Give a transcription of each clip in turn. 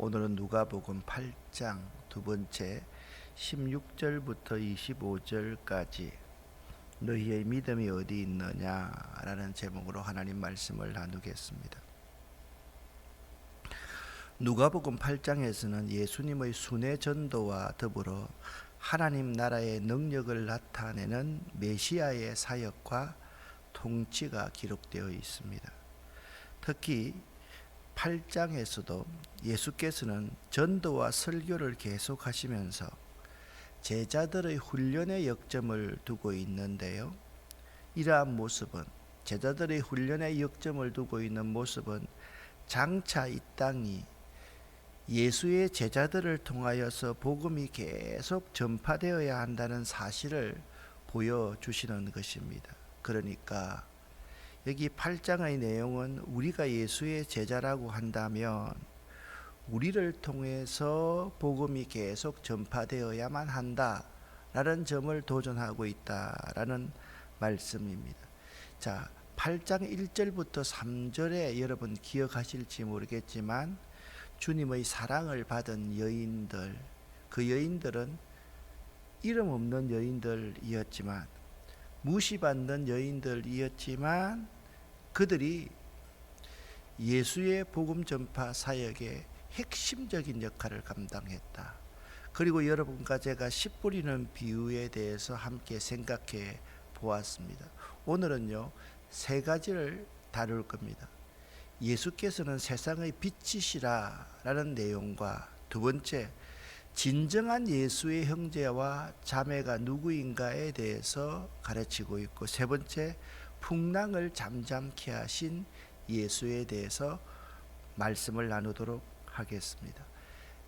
오늘은 누가복음 8장 두 번째 16절부터 25절까지 너희의 믿음이 어디 있느냐라는 제목으로 하나님 말씀을 나누겠습니다. 누가복음 8장에서는 예수님의 순회 전도와 더불어 하나님 나라의 능력을 나타내는 메시아의 사역과 통치가 기록되어 있습니다. 특히 8장에서도 예수께서는 전도와 설교를 계속하시면서 제자들의 훈련의 역점을 두고 있는데요. 이러한 모습은, 제자들의 훈련의 역점을 두고 있는 모습은 장차 이 땅이 예수의 제자들을 통하여서 복음이 계속 전파되어야 한다는 사실을 보여주시는 것입니다. 그러니까 여기 8장의 내용은 우리가 예수의 제자라고 한다면 우리를 통해서 복음이 계속 전파되어야만 한다라는 점을 도전하고 있다라는 말씀입니다. 자, 8장 1절부터 3절에 여러분 기억하실지 모르겠지만 주님의 사랑을 받은 여인들, 그 여인들은 이름 없는 여인들이었지만, 무시받는 여인들이었지만 그들이 예수의 복음 전파 사역의 핵심적인 역할을 감당했다. 그리고 여러분과 제가 씨 뿌리는 비유에 대해서 함께 생각해 보았습니다. 오늘은요, 세 가지를 다룰 겁니다. 예수께서는 세상의 빛이시라라는 내용과, 두 번째, 진정한 예수의 형제와 자매가 누구인가에 대해서 가르치고 있고, 세 번째, 풍랑을 잠잠케 하신 예수에 대해서 말씀을 나누도록 하겠습니다.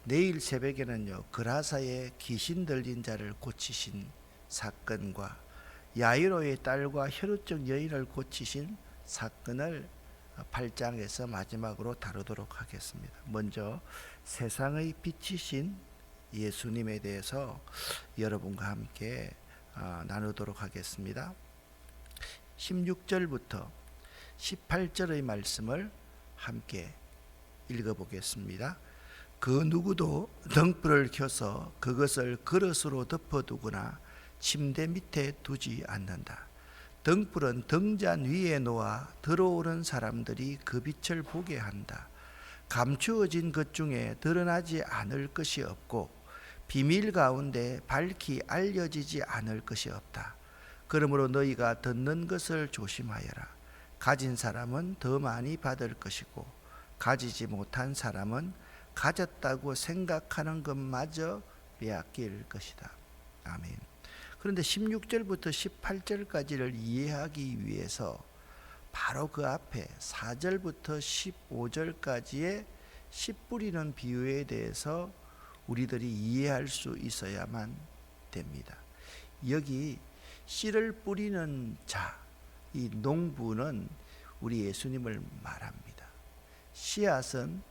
내일 새벽에는요, 그라사의 귀신 들린 자를 고치신 사건과 야이로의 딸과 혈루증 여인을 고치신 사건을 8장에서 마지막으로 다루도록 하겠습니다. 먼저 세상의 빛이신 예수님에 대해서 여러분과 함께 나누도록 하겠습니다. 16절부터 18절의 말씀을 함께 읽어보겠습니다. 그 누구도 등불을 켜서 그것을 그릇으로 덮어두거나 침대 밑에 두지 않는다. 등불은 등잔 위에 놓아 들어오는 사람들이 그 빛을 보게 한다. 감추어진 것 중에 드러나지 않을 것이 없고 비밀 가운데 밝히 알려지지 않을 것이 없다. 그러므로 너희가 듣는 것을 조심하여라. 가진 사람은 더 많이 받을 것이고 가지지 못한 사람은 가졌다고 생각하는 것마저 빼앗길 것이다. 아멘. 그런데 16절부터 18절까지를 이해하기 위해서 바로 그 앞에 4절부터 15절까지의 씨 뿌리는 비유에 대해서 우리들이 이해할 수 있어야만 됩니다. 여기 씨를 뿌리는 자, 이 농부는 우리 예수님을 말합니다. 씨앗은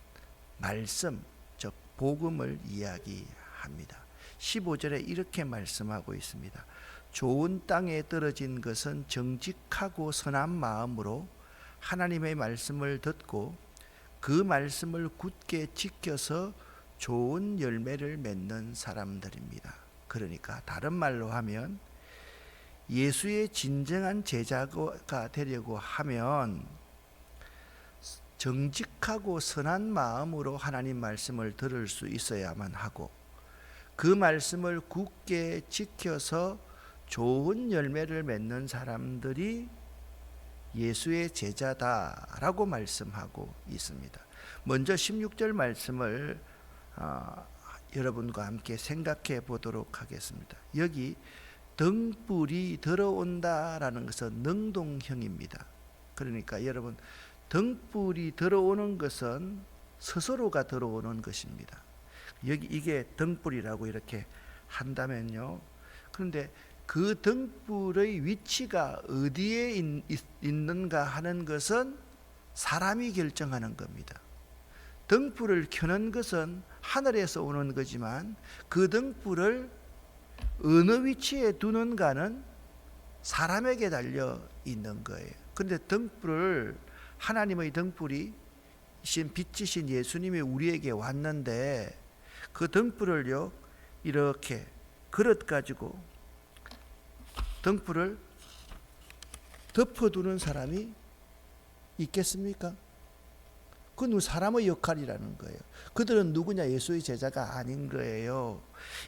말씀, 즉 복음을 이야기합니다. 15절에 이렇게 말씀하고 있습니다. 좋은 땅에 떨어진 것은 정직하고 선한 마음으로 하나님의 말씀을 듣고 그 말씀을 굳게 지켜서 좋은 열매를 맺는 사람들입니다. 그러니까 다른 말로 하면 예수의 진정한 제자가 되려고 하면 정직하고 선한 마음으로 하나님 말씀을 들을 수 있어야만 하고 그 말씀을 굳게 지켜서 좋은 열매를 맺는 사람들이 예수의 제자다라고 말씀하고 있습니다. 먼저 16절 말씀을 여러분과 함께 생각해 보도록 하겠습니다. 여기 등불이 들어온다라는 것은 능동형입니다. 그러니까 여러분, 등불이 들어오는 것은 스스로가 들어오는 것입니다. 여기 이게 등불이라고 이렇게 한다면요. 그런데 그 등불의 위치가 어디에 있는가 하는 것은 사람이 결정하는 겁니다. 등불을 켜는 것은 하늘에서 오는 거지만 그 등불을 어느 위치에 두는가는 사람에게 달려 있는 거예요. 그런데 등불을, 하나님의 등불이 빛이신 예수님이 우리에게 왔는데 그 등불을요 이렇게 그릇 가지고 등불을 덮어두는 사람이 있겠습니까? 그건 사람의 역할이라는 거예요. 그들은 누구냐? 예수의 제자가 아닌 거예요.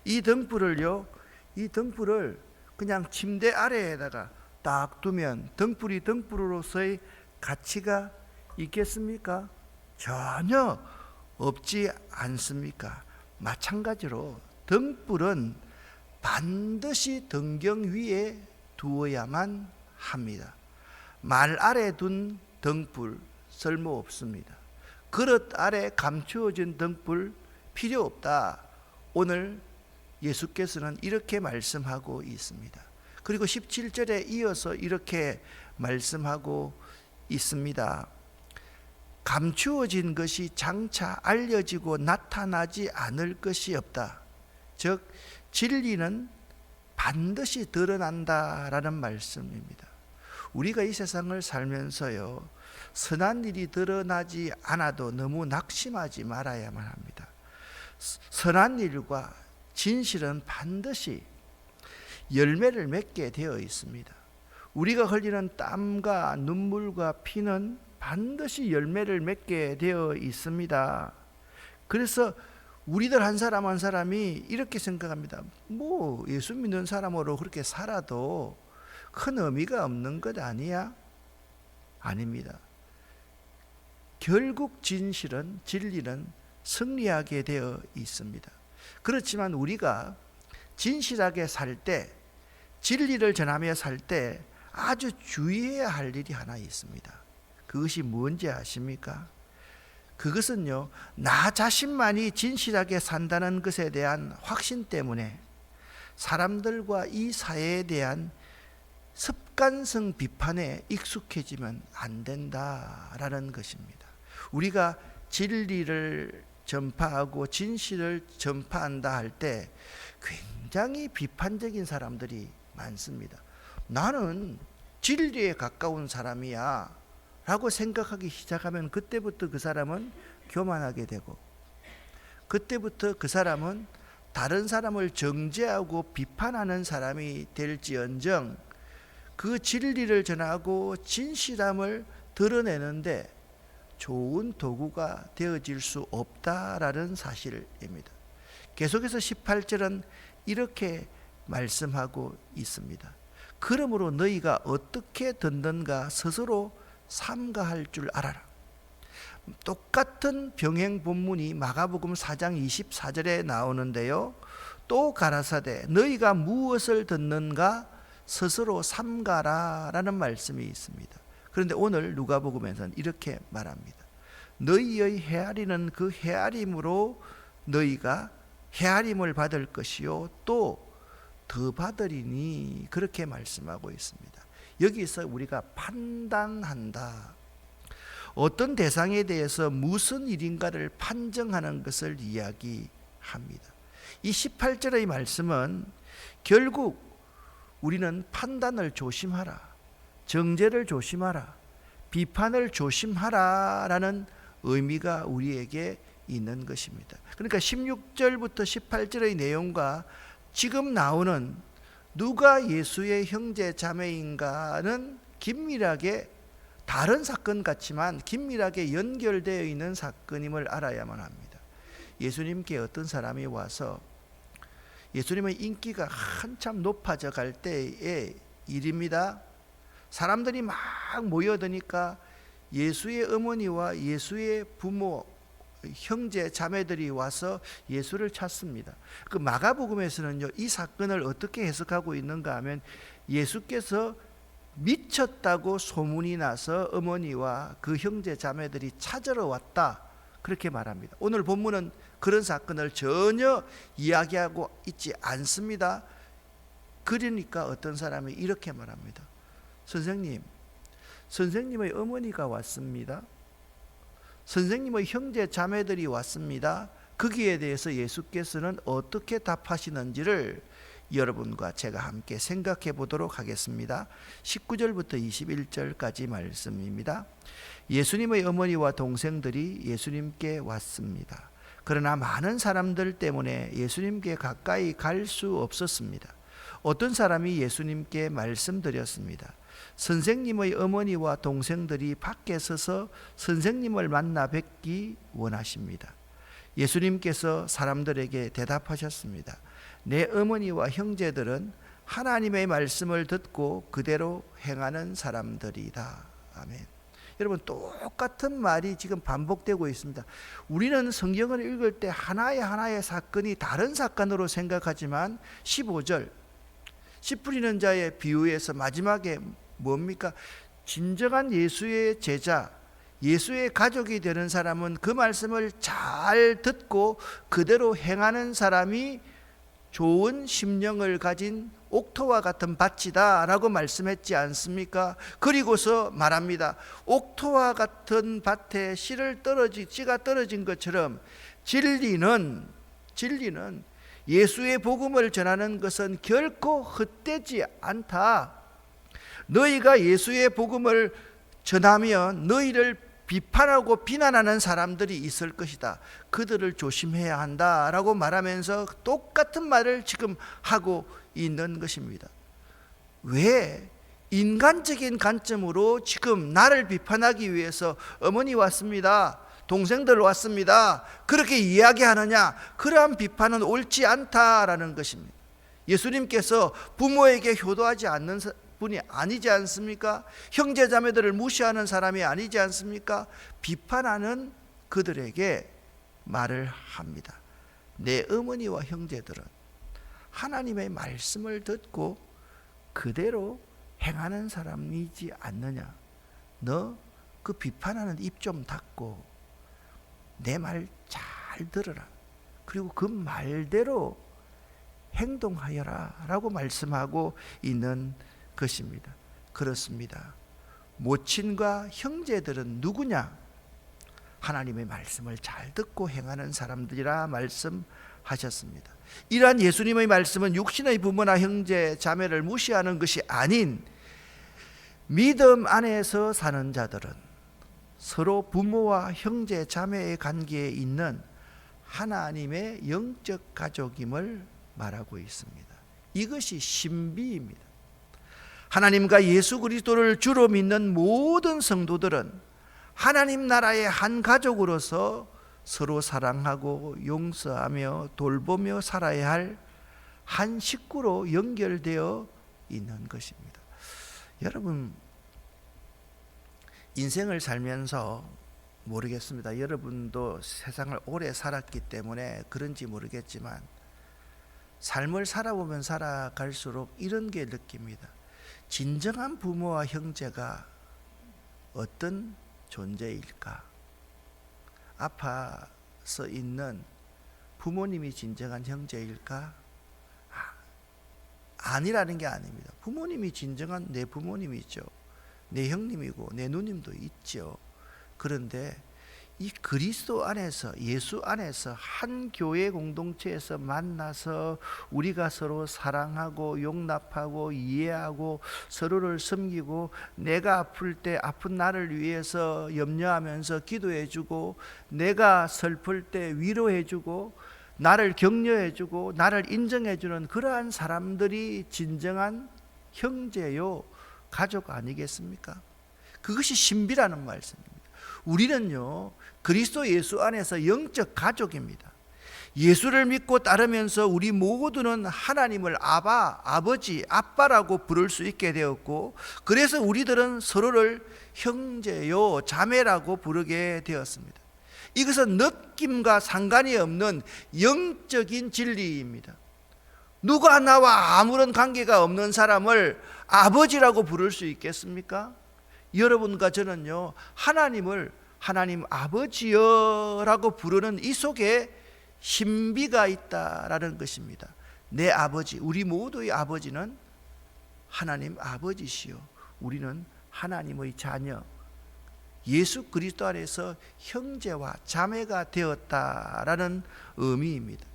이 등불을 그냥 침대 아래에다가 딱 두면 등불이 등불로서의 가치가 있겠습니까? 전혀 없지 않습니까? 마찬가지로 등불은 반드시 등경 위에 두어야만 합니다. 말 아래 둔 등불 쓸모없습니다. 그릇 아래 감추어진 등불 필요 없다. 오늘 예수께서는 이렇게 말씀하고 있습니다. 그리고 17절에 이어서 이렇게 말씀하고 있습니다. 감추어진 것이 장차 알려지고 나타나지 않을 것이 없다. 즉 진리는 반드시 드러난다라는 말씀입니다. 우리가 이 세상을 살면서요 선한 일이 드러나지 않아도 너무 낙심하지 말아야만 합니다. 선한 일과 진실은 반드시 열매를 맺게 되어 있습니다. 우리가 흘리는 땀과 눈물과 피는 반드시 열매를 맺게 되어 있습니다. 그래서 우리들 한 사람 한 사람이 이렇게 생각합니다. 뭐 예수 믿는 사람으로 그렇게 살아도 큰 의미가 없는 것 아니야? 아닙니다. 결국 진리는 승리하게 되어 있습니다. 그렇지만 우리가 진실하게 살 때, 진리를 전하며 살 때 아주 주의해야 할 일이 하나 있습니다. 그것이 뭔지 아십니까? 그것은요, 나 자신만이 진실하게 산다는 것에 대한 확신 때문에 사람들과 이 사회에 대한 습관성 비판에 익숙해지면 안 된다라는 것입니다. 우리가 진리를 전파하고 진실을 전파한다 할 때 굉장히 비판적인 사람들이 많습니다. 나는 진리에 가까운 사람이야 라고 생각하기 시작하면 그때부터 그 사람은 교만하게 되고, 그때부터 그 사람은 다른 사람을 정죄하고 비판하는 사람이 될지언정 그 진리를 전하고 진실함을 드러내는데 좋은 도구가 되어질 수 없다라는 사실입니다. 계속해서 18절은 이렇게 말씀하고 있습니다. 그러므로 너희가 어떻게 듣는가 스스로 삼가할 줄 알아라. 똑같은 병행 본문이 마가복음 4장 24절에 나오는데요, 또 가라사대 너희가 무엇을 듣는가 스스로 삼가라 라는 말씀이 있습니다. 그런데 오늘 누가복음에서는 이렇게 말합니다. 너희의 헤아리는 그 헤아림으로 너희가 헤아림을 받을 것이요 또 더 받으리니, 그렇게 말씀하고 있습니다. 여기서 우리가 판단한다, 어떤 대상에 대해서 무슨 일인가를 판정하는 것을 이야기합니다. 이 18절의 말씀은 결국 우리는 판단을 조심하라, 정죄를 조심하라, 비판을 조심하라 라는 의미가 우리에게 있는 것입니다. 그러니까 16절부터 18절의 내용과 지금 나오는 누가 예수의 형제 자매인가는 긴밀하게 다른 사건 같지만 긴밀하게 연결되어 있는 사건임을 알아야만 합니다. 예수님께 어떤 사람이 와서, 예수님의 인기가 한참 높아져 갈 때의 일입니다. 사람들이 막 모여드니까 예수의 어머니와 예수의 부모, 형제 자매들이 와서 예수를 찾습니다. 그 마가복음에서는요, 이 사건을 어떻게 해석하고 있는가 하면 예수께서 미쳤다고 소문이 나서 어머니와 그 형제 자매들이 찾으러 왔다, 그렇게 말합니다. 오늘 본문은 그런 사건을 전혀 이야기하고 있지 않습니다. 그러니까 어떤 사람이 이렇게 말합니다. 선생님의 어머니가 왔습니다. 선생님의 형제 자매들이 왔습니다. 거기에 대해서 예수께서는 어떻게 답하시는지를 여러분과 제가 함께 생각해 보도록 하겠습니다. 19절부터 21절까지 말씀입니다. 예수님의 어머니와 동생들이 예수님께 왔습니다. 그러나 많은 사람들 때문에 예수님께 가까이 갈 수 없었습니다. 어떤 사람이 예수님께 말씀드렸습니다. 선생님의 어머니와 동생들이 밖에 서서 선생님을 만나 뵙기 원하십니다. 예수님께서 사람들에게 대답하셨습니다. 내 어머니와 형제들은 하나님의 말씀을 듣고 그대로 행하는 사람들이다. 아멘. 여러분, 똑같은 말이 지금 반복되고 있습니다. 우리는 성경을 읽을 때 하나의 사건이 다른 사건으로 생각하지만 15절 씨 뿌리는 자의 비유에서 마지막에 뭡니까? 진정한 예수의 제자, 예수의 가족이 되는 사람은 그 말씀을 잘 듣고 그대로 행하는 사람이 좋은 심령을 가진 옥토와 같은 밭이다 라고 말씀했지 않습니까? 그리고서 말합니다. 옥토와 같은 밭에 씨가 떨어진 것처럼 진리는 예수의 복음을 전하는 것은 결코 헛되지 않다. 너희가 예수의 복음을 전하면 너희를 비판하고 비난하는 사람들이 있을 것이다. 그들을 조심해야 한다라고 말하면서 똑같은 말을 지금 하고 있는 것입니다. 왜 인간적인 관점으로 지금 나를 비판하기 위해서 어머니 왔습니다, 동생들 왔습니다, 그렇게 이야기하느냐? 그러한 비판은 옳지 않다라는 것입니다. 예수님께서 부모에게 효도하지 않는 분이 아니지 않습니까? 형제 자매들을 무시하는 사람이 아니지 않습니까? 비판하는 그들에게 말을 합니다. 내 어머니와 형제들은 하나님의 말씀을 듣고 그대로 행하는 사람이지 않느냐? 너 그 비판하는 입 좀 닫고 내 말 잘 들으라. 그리고 그 말대로 행동하여라 라고 말씀하고 있는 것입니다. 그렇습니다. 모친과 형제들은 누구냐? 하나님의 말씀을 잘 듣고 행하는 사람들이라 말씀하셨습니다. 이러한 예수님의 말씀은 육신의 부모나 형제 자매를 무시하는 것이 아닌 믿음 안에서 사는 자들은 서로 부모와 형제 자매의 관계에 있는 하나님의 영적 가족임을 말하고 있습니다. 이것이 신비입니다. 하나님과 예수 그리스도를 주로 믿는 모든 성도들은 하나님 나라의 한 가족으로서 서로 사랑하고 용서하며 돌보며 살아야 할 한 식구로 연결되어 있는 것입니다. 여러분, 인생을 살면서 모르겠습니다. 여러분도 세상을 오래 살았기 때문에 그런지 모르겠지만 삶을 살아보면 살아갈수록 이런 게 느낍니다. 진정한 부모와 형제가 어떤 존재일까? 아파서 있는 부모님이 진정한 형제일까? 아니라는 게 아닙니다. 부모님이 진정한 내 부모님이죠. 내 형님이고 내 누님도 있죠. 그런데 이 그리스도 안에서, 예수 안에서 한 교회 공동체에서 만나서 우리가 서로 사랑하고 용납하고 이해하고 서로를 섬기고 내가 아플 때 아픈 나를 위해서 염려하면서 기도해주고 내가 슬플 때 위로해주고 나를 격려해주고 나를 인정해주는 그러한 사람들이 진정한 형제요 가족 아니겠습니까? 그것이 신비라는 말씀입니다. 우리는요 그리스도 예수 안에서 영적 가족입니다. 예수를 믿고 따르면서 우리 모두는 하나님을 아버지, 아빠라고 부를 수 있게 되었고, 그래서 우리들은 서로를 형제요 자매라고 부르게 되었습니다. 이것은 느낌과 상관이 없는 영적인 진리입니다. 누가 나와 아무런 관계가 없는 사람을 아버지라고 부를 수 있겠습니까? 여러분과 저는요 하나님 아버지여라고 부르는 이 속에 신비가 있다라는 것입니다. 내 아버지, 우리 모두의 아버지는 하나님 아버지시요 우리는 하나님의 자녀, 예수 그리스도 안에서 형제와 자매가 되었다라는 의미입니다.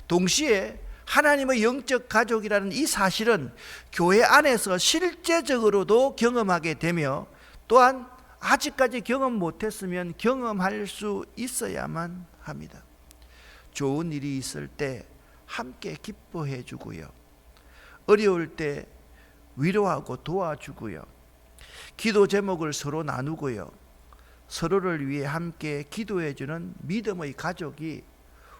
동시에 하나님의 영적 가족이라는 이 사실은 교회 안에서 실제적으로도 경험하게 되며, 또한 아직까지 경험 못했으면 경험할 수 있어야만 합니다. 좋은 일이 있을 때 함께 기뻐해 주고요, 어려울 때 위로하고 도와주고요, 기도 제목을 서로 나누고요, 서로를 위해 함께 기도해 주는 믿음의 가족이,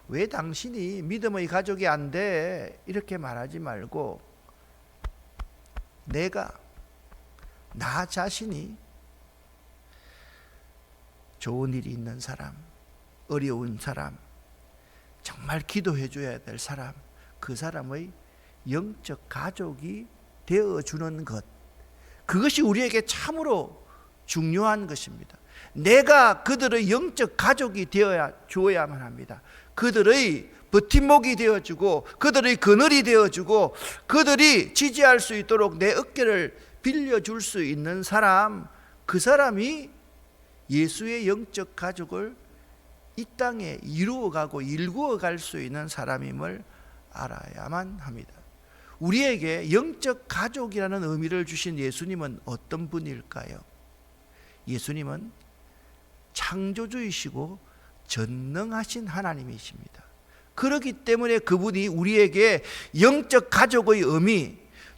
왜 당신이 믿음의 가족이 안 돼? 이렇게 말하지 말고, 나 자신이 좋은 일이 있는 사람, 어려운 사람, 정말 기도해 줘야 될 사람, 그 사람의 영적 가족이 되어주는 것, 그것이 우리에게 참으로 중요한 것입니다. 내가 그들의 영적 가족이 되어야 주어야만 합니다. 그들의 버팀목이 되어주고, 그들의 그늘이 되어주고, 그들이 지지할 수 있도록 내 어깨를 빌려줄 수 있는 사람, 그 사람이 예수의 영적 가족을 이 땅에 이루어가고 일구어갈 수 있는 사람임을 알아야만 합니다. 우리에게 영적 가족이라는 의미를 주신 예수님은 어떤 분일까요? 예수님은 창조주이시고 전능하신 하나님이십니다. 그렇기 때문에 그분이 우리에게 영적 가족의 의미,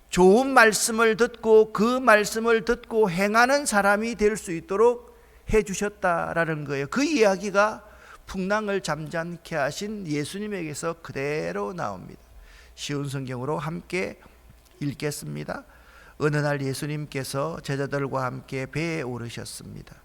좋은 말씀을 듣고 그 말씀을 듣고 행하는 사람이 될 수 있도록 해주셨다라는 거예요. 그 이야기가 풍랑을 잠잠케 하신 예수님에게서 그대로 나옵니다. 쉬운 성경으로 함께 읽겠습니다. 어느 날 예수님께서 제자들과 함께 배에 오르셨습니다.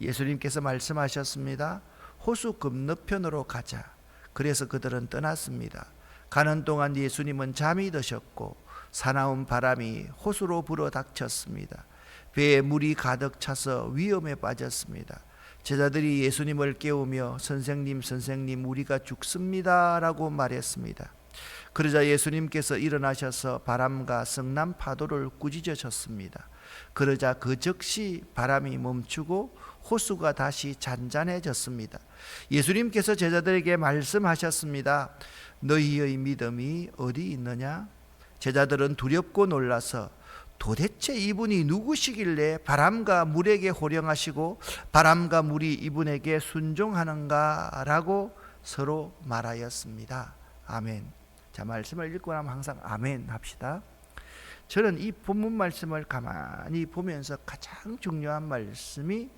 예수님께서 말씀하셨습니다. 호수 건너편으로 가자. 그래서 그들은 떠났습니다. 가는 동안 예수님은 잠이 드셨고 사나운 바람이 호수로 불어 닥쳤습니다. 배에 물이 가득 차서 위험에 빠졌습니다. 제자들이 예수님을 깨우며 선생님, 우리가 죽습니다 라고 말했습니다. 그러자 예수님께서 일어나셔서 바람과 성난 파도를 꾸짖으셨습니다. 그러자 그 즉시 바람이 멈추고 호수가 다시 잔잔해졌습니다. 예수님께서 제자들에게 말씀하셨습니다. 너희의 믿음이 어디 있느냐? 제자들은 두렵고 놀라서 도대체 이분이 누구시길래 바람과 물에게 호령하시고 바람과 물이 이분에게 순종하는가 라고 서로 말하였습니다. 아멘. 자, 말씀을 읽고 나면 항상 아멘 합시다. 저는 이 본문 말씀을 가만히 보면서 가장 중요한 말씀이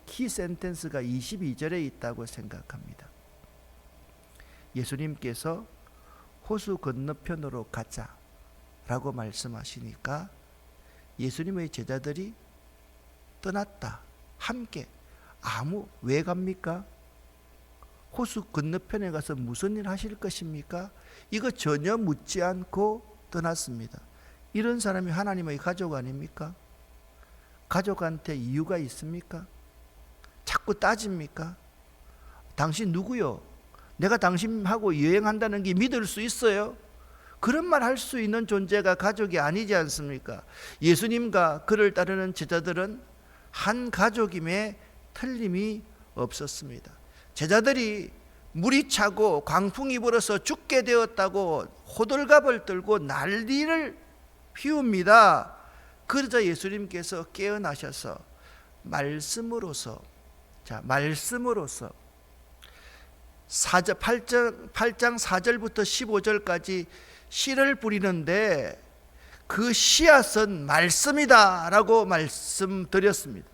키 센텐스가 22절에 있다고 생각합니다. 예수님께서 호수 건너편으로 가자 라고 말씀하시니까 예수님의 제자들이 떠났다. 함께. 왜 갑니까? 호수 건너편에 가서 무슨 일 하실 것입니까? 이거 전혀 묻지 않고 떠났습니다. 이런 사람이 하나님의 가족 아닙니까? 가족한테 이유가 있습니까? 자꾸 따집니까? 당신 누구요? 내가 당신하고 여행한다는 게 믿을 수 있어요? 그런 말 할 수 있는 존재가 가족이 아니지 않습니까? 예수님과 그를 따르는 제자들은 한 가족임에 틀림이 없었습니다. 제자들이 물이 차고 광풍이 불어서 죽게 되었다고 호들갑을 떨고 난리를 피웁니다. 그러자 예수님께서 깨어나셔서 말씀으로서 8장 4절부터 15절까지 씨를 뿌리는데 그 씨앗은 말씀이다 라고 말씀드렸습니다.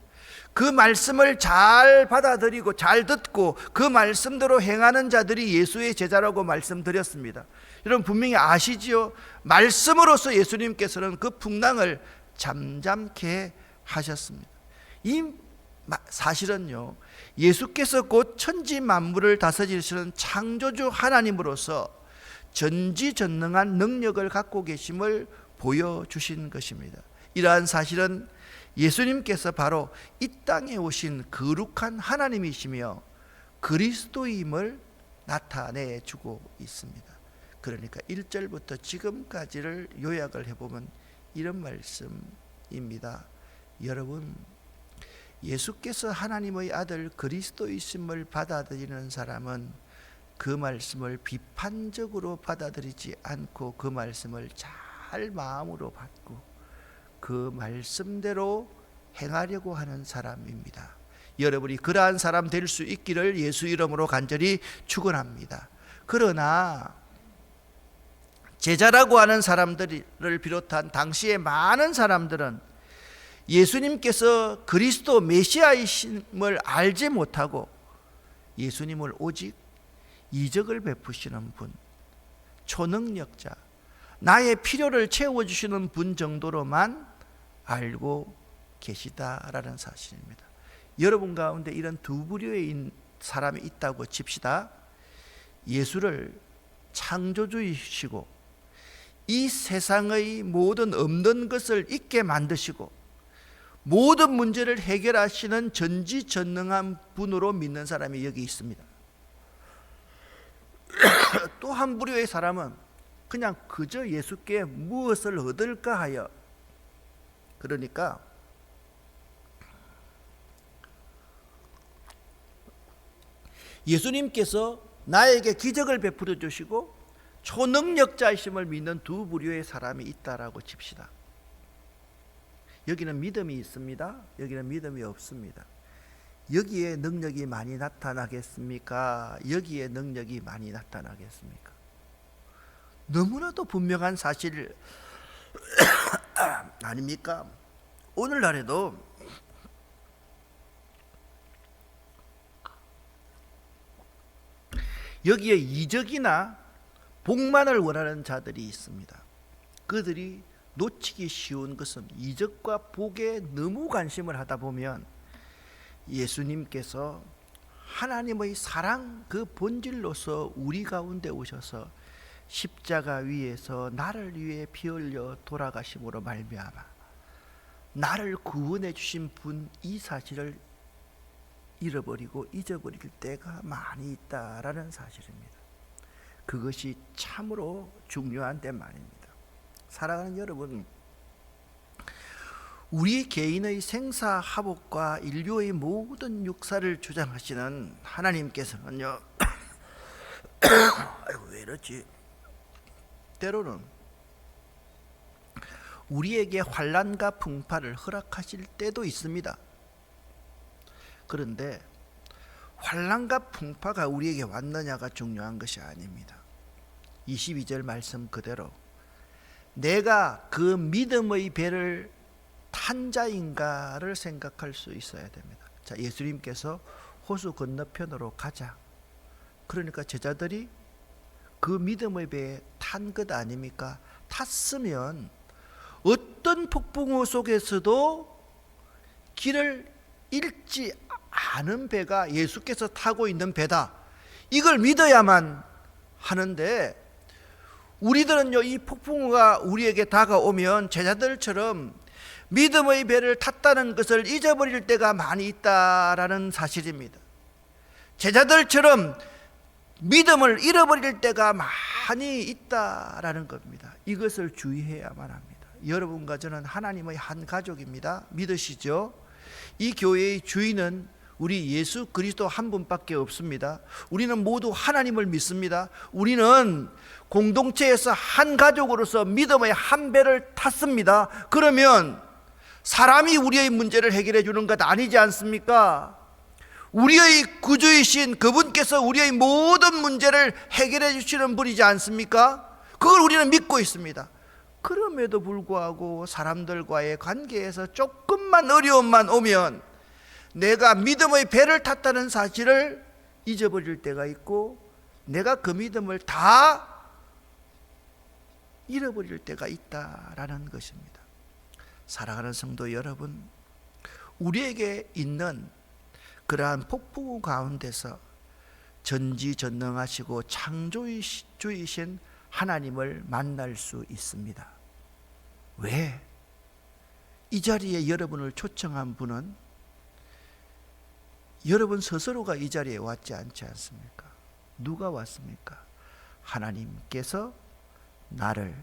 그 말씀을 잘 받아들이고 잘 듣고 그 말씀대로 행하는 자들이 예수의 제자라고 말씀드렸습니다. 여러분 분명히 아시지요? 말씀으로서 예수님께서는 그 풍랑을 잠잠케 하셨습니다. 이 사실은요, 예수께서 곧 천지 만물을 다스리시는 창조주 하나님으로서 전지전능한 능력을 갖고 계심을 보여주신 것입니다. 이러한 사실은 예수님께서 바로 이 땅에 오신 거룩한 하나님이시며 그리스도임을 나타내주고 있습니다. 그러니까 1절부터 지금까지를 요약을 해보면 이런 말씀입니다. 여러분, 예수께서 하나님의 아들 그리스도이심을 받아들이는 사람은 그 말씀을 비판적으로 받아들이지 않고 그 말씀을 잘 마음으로 받고 그 말씀대로 행하려고 하는 사람입니다. 여러분이 그러한 사람 될 수 있기를 예수 이름으로 간절히 축원합니다. 그러나 제자라고 하는 사람들을 비롯한 당시의 많은 사람들은 예수님께서 그리스도 메시아이심을 알지 못하고 예수님을 오직 이적을 베푸시는 분, 초능력자, 나의 필요를 채워주시는 분 정도로만 알고 계시다라는 사실입니다. 여러분 가운데 이런 두 부류의 사람이 있다고 칩시다. 예수를 창조주이시고 이 세상의 모든 없는 것을 있게 만드시고 모든 문제를 해결하시는 전지전능한 분으로 믿는 사람이 여기 있습니다. 또 한 부류의 사람은 그냥 그저 예수께 무엇을 얻을까 하여, 그러니까 예수님께서 나에게 기적을 베풀어 주시고 초능력자이심을 믿는 두 부류의 사람이 있다라고 칩시다. 여기는 믿음이 있습니다. 여기는 믿음이 없습니다. 여기에 능력이 많이 나타나겠습니까? 여기에 능력이 많이 나타나겠습니까? 너무나도 분명한 사실 아닙니까? 오늘날에도 여기에 이적이나 복만을 원하는 자들이 있습니다. 그들이 놓치기 쉬운 것은 이적과 복에 너무 관심을 하다 보면 예수님께서 하나님의 사랑 그 본질로서 우리 가운데 오셔서 십자가 위에서 나를 위해 피 흘려 돌아가심으로 말미암아 나를 구원해 주신 분, 이 사실을 잃어버리고 잊어버릴 때가 많이 있다라는 사실입니다. 그것이 참으로 중요한 데 말입니다. 사랑하는 여러분, 우리 개인의 생사화복과 인류의 모든 육사를 주장하시는 하나님께서는요, 아이고 왜 이러지? 때로는 우리에게 환난과 풍파를 허락하실 때도 있습니다. 그런데 환난과 풍파가 우리에게 왔느냐가 중요한 것이 아닙니다. 22절 말씀 그대로 내가 그 믿음의 배를 탄 자인가를 생각할 수 있어야 됩니다. 자, 예수님께서 호수 건너편으로 가자. 그러니까 제자들이 그 믿음의 배에 탄 것 아닙니까? 탔으면 어떤 폭풍우 속에서도 길을 잃지 않은 배가 예수께서 타고 있는 배다. 이걸 믿어야만 하는데, 우리들은요, 이 폭풍우가 우리에게 다가오면 제자들처럼 믿음의 배를 탔다는 것을 잊어버릴 때가 많이 있다라는 사실입니다. 제자들처럼 믿음을 잃어버릴 때가 많이 있다라는 겁니다. 이것을 주의해야만 합니다. 여러분과 저는 하나님의 한 가족입니다. 믿으시죠? 이 교회의 주인은 우리 예수 그리스도 한 분밖에 없습니다. 우리는 모두 하나님을 믿습니다. 우리는 공동체에서 한 가족으로서 믿음의 한 배를 탔습니다. 그러면 사람이 우리의 문제를 해결해 주는 것 아니지 않습니까? 우리의 구주이신 그분께서 우리의 모든 문제를 해결해 주시는 분이지 않습니까? 그걸 우리는 믿고 있습니다. 그럼에도 불구하고 사람들과의 관계에서 조금만 어려움만 오면 내가 믿음의 배를 탔다는 사실을 잊어버릴 때가 있고, 내가 그 믿음을 다 잃어버릴 때가 있다라는 것입니다. 사랑하는 성도 여러분, 우리에게 있는 그러한 폭풍우 가운데서 전지전능하시고 창조주이신 하나님을 만날 수 있습니다. 왜? 이 자리에 여러분을 초청한 분은 여러분 스스로가 이 자리에 왔지 않지 않습니까? 누가 왔습니까? 하나님께서 나를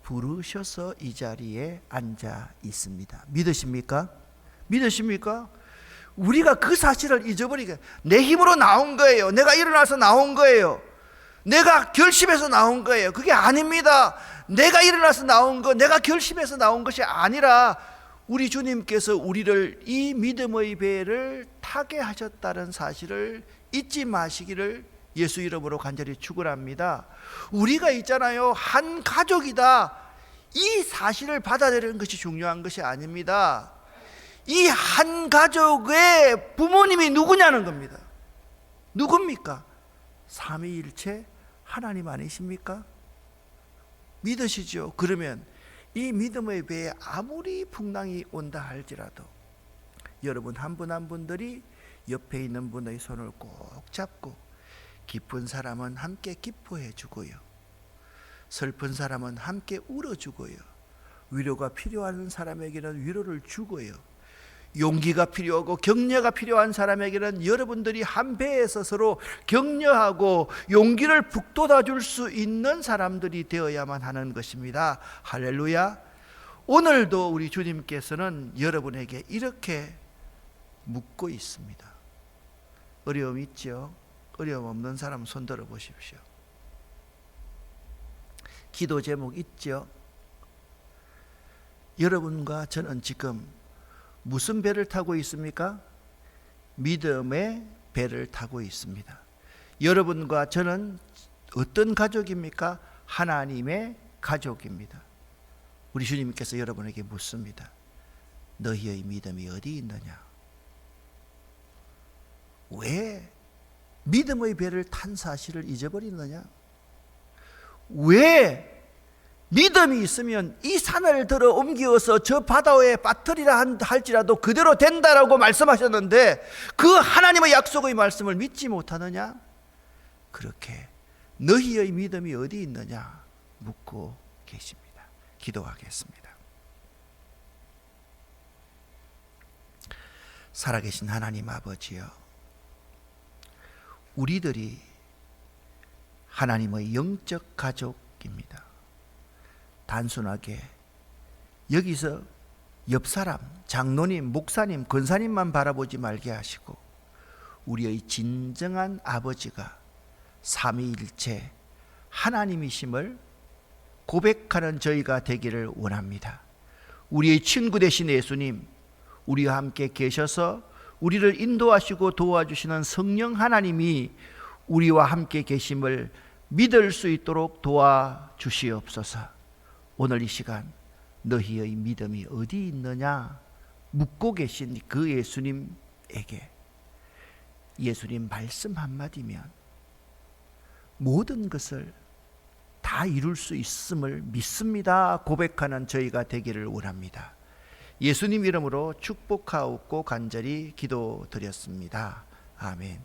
부르셔서 이 자리에 앉아 있습니다. 믿으십니까? 믿으십니까? 우리가 그 사실을 잊어버리게, 내 힘으로 나온 거예요, 내가 일어나서 나온 거예요, 내가 결심해서 나온 거예요. 그게 아닙니다. 내가 일어나서 나온 거, 내가 결심해서 나온 것이 아니라 우리 주님께서 우리를 이 믿음의 배를 타게 하셨다는 사실을 잊지 마시기를 예수 이름으로 간절히 축원합니다. 우리가 있잖아요, 한 가족이다, 이 사실을 받아들이는 것이 중요한 것이 아닙니다. 이 한 가족의 부모님이 누구냐는 겁니다. 누굽니까? 삼위일체 하나님 아니십니까? 믿으시죠? 그러면 이 믿음의 배에 아무리 풍랑이 온다 할지라도 여러분 한 분 한 분들이 옆에 있는 분의 손을 꼭 잡고, 기쁜 사람은 함께 기뻐해 주고요, 슬픈 사람은 함께 울어주고요, 위로가 필요한 사람에게는 위로를 주고요, 용기가 필요하고 격려가 필요한 사람에게는 여러분들이 한 배에서 서로 격려하고 용기를 북돋아 줄 수 있는 사람들이 되어야만 하는 것입니다. 할렐루야. 오늘도 우리 주님께서는 여러분에게 이렇게 묻고 있습니다. 어려움 있죠? 어려움 없는 사람 손 들어 보십시오. 기도 제목 있죠? 여러분과 저는 지금 무슨 배를 타고 있습니까? 믿음의 배를 타고 있습니다. 여러분과 저는 어떤 가족입니까? 하나님의 가족입니다. 우리 주님께서 여러분에게 묻습니다. 너희의 믿음이 어디 있느냐? 왜 믿음의 배를 탄 사실을 잊어버리느냐? 왜 믿음이 있으면 이 산을 들어 옮겨서 저 바다에 빠뜨리라 할지라도 그대로 된다라고 말씀하셨는데 그 하나님의 약속의 말씀을 믿지 못하느냐? 그렇게 너희의 믿음이 어디 있느냐 묻고 계십니다. 기도하겠습니다. 살아계신 하나님 아버지여, 우리들이 하나님의 영적 가족입니다. 단순하게 여기서 옆 사람, 장로님, 목사님, 권사님만 바라보지 말게 하시고 우리의 진정한 아버지가 삼위일체 하나님이심을 고백하는 저희가 되기를 원합니다. 우리의 친구 되신 예수님, 우리와 함께 계셔서 우리를 인도하시고 도와주시는 성령 하나님이 우리와 함께 계심을 믿을 수 있도록 도와주시옵소서. 오늘 이 시간 너희의 믿음이 어디 있느냐 묻고 계신 그 예수님에게 예수님 말씀 한마디면 모든 것을 다 이룰 수 있음을 믿습니다 고백하는 저희가 되기를 원합니다. 예수님 이름으로 축복하옵고 간절히 기도드렸습니다. 아멘.